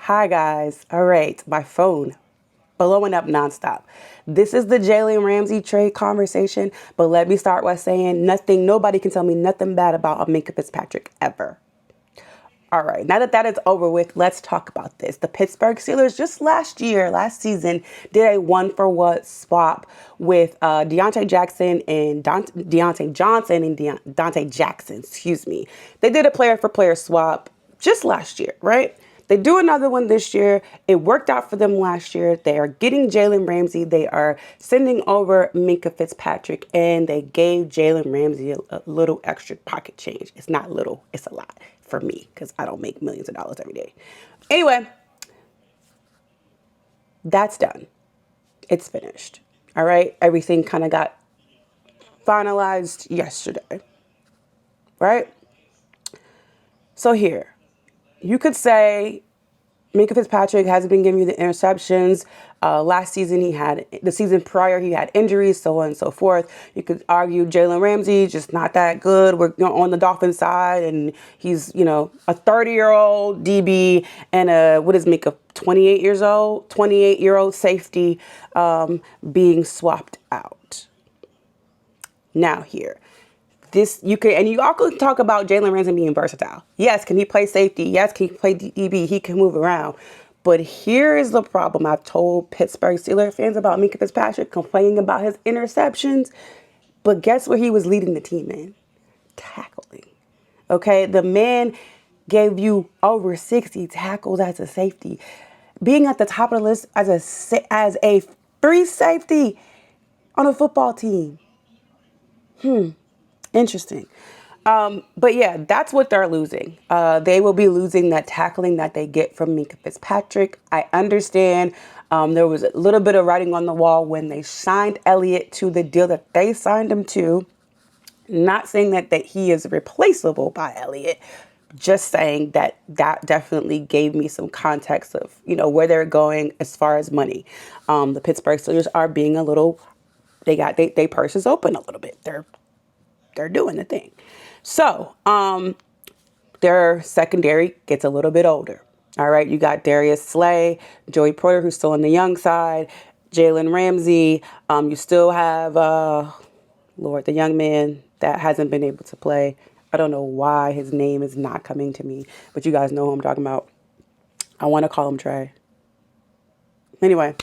Hi guys. All right, my phone blowing up nonstop. This is the Jalen Ramsey trade conversation, but let me start by saying nobody can tell me nothing bad about Minkah Fitzpatrick ever. All right, now that that is over with, let's talk about this. The Pittsburgh Steelers just last season, did a one-for-one swap with Deontay Jackson and Deontay Johnson and Deontay Jackson, excuse me. They did a player-for-player swap just last year, right? They do another one this year. It worked out for them last year. They are getting Jalen Ramsey. They are sending over Minkah Fitzpatrick, and they gave Jalen Ramsey a little extra pocket change. It's not little, it's a lot for me because I don't make millions of dollars every day. Anyway, that's done. It's finished. All right. Everything kind of got finalized yesterday. Right? So here, you could say Minkah Fitzpatrick hasn't been giving you the interceptions. Last season, the season prior, he had injuries, so on and so forth. You could argue Jalen Ramsey, just not that good. We're on the Dolphins side, and he's, a 30-year-old DB and what is Minkah, 28-year-old safety being swapped out. Now here. You also talk about Jalen Ramsey being versatile. Yes, can he play safety? Yes, can he play DB? He can move around. But here is the problem. I've told Pittsburgh Steelers fans about Minkah Fitzpatrick complaining about his interceptions. But guess where he was leading the team in? Tackling. Okay, the man gave you over 60 tackles as a safety. Being at the top of the list as a free safety on a football team. Interesting. But yeah, that's what they're losing. They will be losing that tackling that they get from Minkah Fitzpatrick. I understand there was a little bit of writing on the wall when they signed Elliott to the deal that they signed him to. Not saying that he is replaceable by Elliott. Just saying that definitely gave me some context of, where they're going as far as money. The Pittsburgh Steelers are being a little, they purses open a little bit. They're doing the thing. So, their secondary gets a little bit older. All right. You got Darius Slay, Joey Porter, who's still on the young side, Jalen Ramsey. You still have, the young man that hasn't been able to play. I don't know why his name is not coming to me, but you guys know who I'm talking about. I want to call him Trey. Anyway,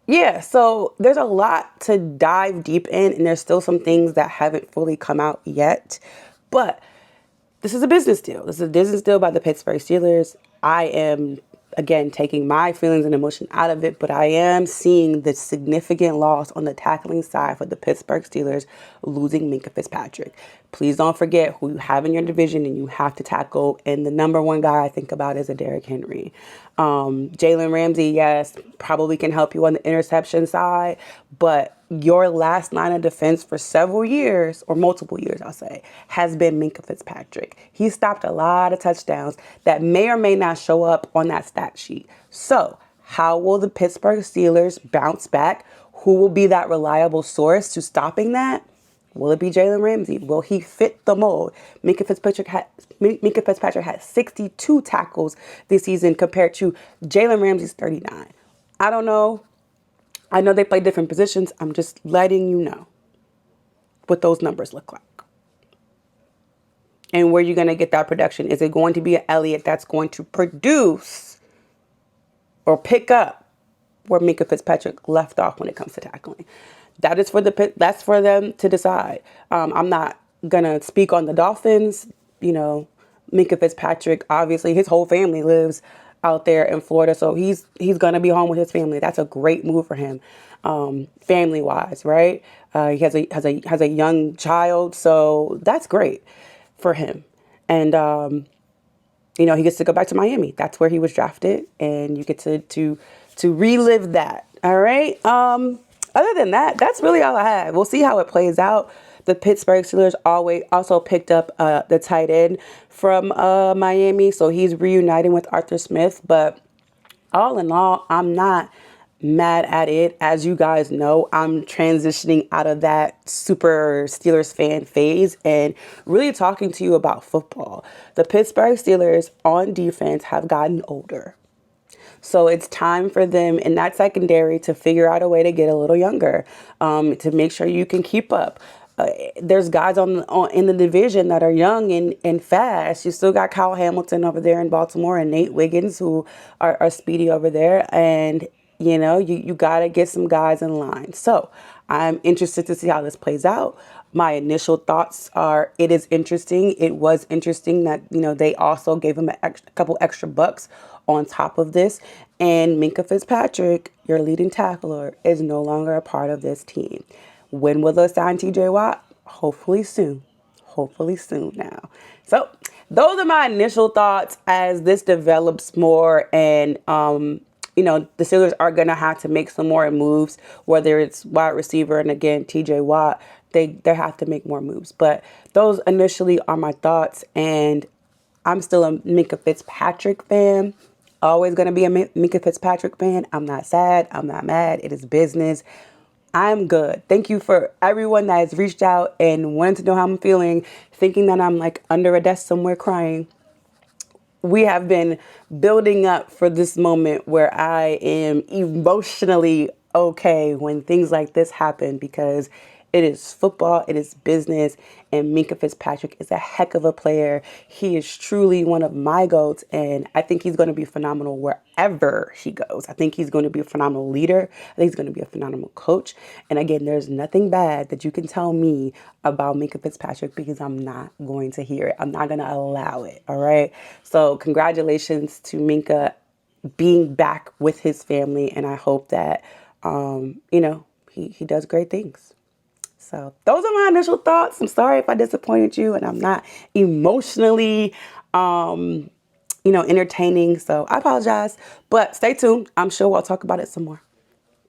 yeah, so there's a lot to dive deep in, and there's still some things that haven't fully come out yet. But this is a business deal. This is a business deal by the Pittsburgh Steelers. I am, again, taking my feelings and emotion out of it, but I am seeing the significant loss on the tackling side for the Pittsburgh Steelers losing Minkah Fitzpatrick. Please don't forget who you have in your division and you have to tackle. And the number one guy I think about is a Derrick Henry. Jalen Ramsey, yes, probably can help you on the interception side, but your last line of defense for several years, or multiple years, I'll say, has been Minkah Fitzpatrick. He stopped a lot of touchdowns that may or may not show up on that stat sheet. So how will the Pittsburgh Steelers bounce back? Who will be that reliable source to stopping that? Will it be Jalen Ramsey? Will he fit the mold? Minkah Fitzpatrick had 62 tackles this season compared to Jalen Ramsey's 39. I don't know. I know they play different positions. I'm just letting you know what those numbers look like. And where you're going to get that production. Is it going to be an Elliott that's going to produce or pick up where Minkah Fitzpatrick left off when it comes to tackling? That's for them to decide. I'm not gonna speak on the Dolphins. Minkah Fitzpatrick, obviously his whole family lives out there in Florida, so he's gonna be home with his family. That's a great move for him, family wise, right? He has a young child, so that's great for him. And he gets to go back to Miami. That's where he was drafted, and you get to relive that. All right. Other than that, that's really all I have. We'll see how it plays out. The Pittsburgh Steelers also picked up the tight end from Miami, so he's reuniting with Arthur Smith. But all in all, I'm not mad at it. As you guys know, I'm transitioning out of that super Steelers fan phase and really talking to you about football. The Pittsburgh Steelers on defense have gotten older. So it's time for them in that secondary to figure out a way to get a little younger, to make sure you can keep up. There's guys on in the division that are young and fast. You still got Kyle Hamilton over there in Baltimore and Nate Wiggins who are speedy over there. And, you got to get some guys in line. So I'm interested to see how this plays out. My initial thoughts are it is interesting. It was interesting that, they also gave him a couple extra bucks on top of this. And Minkah Fitzpatrick, your leading tackler, is no longer a part of this team. When will they sign TJ Watt? Hopefully soon. Hopefully soon now. So those are my initial thoughts as this develops more and the Steelers are going to have to make some more moves, whether it's wide receiver and again, TJ Watt, they have to make more moves. But those initially are my thoughts. And I'm still a Minkah Fitzpatrick fan. Always going to be a Minkah Fitzpatrick fan. I'm not sad. I'm not mad. It is business. I'm good. Thank you for everyone that has reached out and wanted to know how I'm feeling, thinking that I'm like under a desk somewhere crying. We have been building up for this moment where I am emotionally okay when things like this happen because it is football, it is business, and Minkah Fitzpatrick is a heck of a player. He is truly one of my GOATs, and I think he's going to be phenomenal wherever he goes. I think he's going to be a phenomenal leader. I think he's going to be a phenomenal coach. And again, there's nothing bad that you can tell me about Minkah Fitzpatrick because I'm not going to hear it. I'm not going to allow it, all right? So congratulations to Minkah being back with his family, and I hope that, he does great things. So those are my initial thoughts. I'm sorry if I disappointed you and I'm not emotionally, entertaining. So I apologize, but stay tuned. I'm sure we'll talk about it some more.